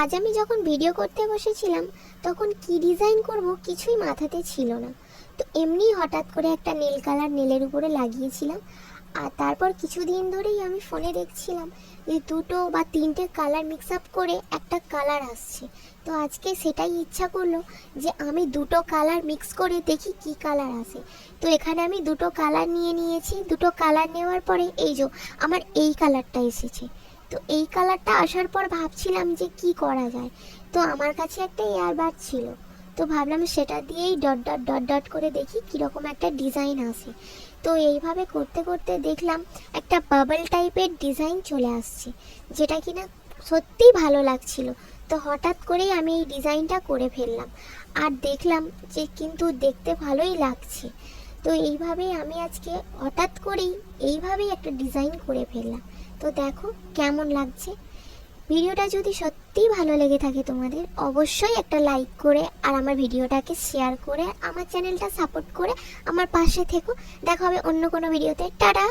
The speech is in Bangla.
আজ আমি যখন ভিডিও করতে বসেছিলাম তখন কি ডিজাইন করব কিছুই মাথাতে ছিল না। তো এমনি হঠাৎ করে একটা নীল কালার নীলের উপরে লাগিয়েছিলাম। আর তারপর কিছুদিন ধরেই আমি ফোনে দেখছিলাম যে দুটো বা তিনটে কালার মিক্স আপ করে একটা কালার আসছে। তো আজকে সেটাই ইচ্ছা করলো যে আমি দুটো কালার মিক্স করে দেখি কি কালার আসে। তো এখানে আমি দুটো কালার নিয়ে নিয়েছি। দুটো কালার নেওয়ার পরে এই যে আমার এই কালারটা এসেছে। তো এই কালারটা আসার পর ভাবছিলাম যে কি করা যায়। তো আমার কাছে একটা এয়ারবাড ছিল, তো ভাবলাম সেটা দিয়েই ডট ডট ডট ডট করে দেখি কীরকম একটা ডিজাইন আসে। তো এইভাবে করতে করতে দেখলাম একটা বাবল টাইপের ডিজাইন চলে আসছে, যেটা কিনা সত্যিই ভালো লাগছিল। তো হঠাৎ করেই আমি এই ডিজাইনটা করে ফেললাম আর দেখলাম যে কিন্তু দেখতে ভালোই লাগছে। তো এইভাবেই আমি আজকে হঠাৎ করেই এইভাবেই একটা ডিজাইন করে ফেললাম। তো দেখো কেমন লাগছে। ভিডিওটা যদি সত্যিই ভালো লেগে থাকে তোমাদের, অবশ্যই একটা লাইক করে আর আমার ভিডিওটাকে শেয়ার করে আমার চ্যানেলটা সাপোর্ট করে আমার পাশে থেকো। দেখা হবে অন্য কোনো ভিডিওতে। টাটা।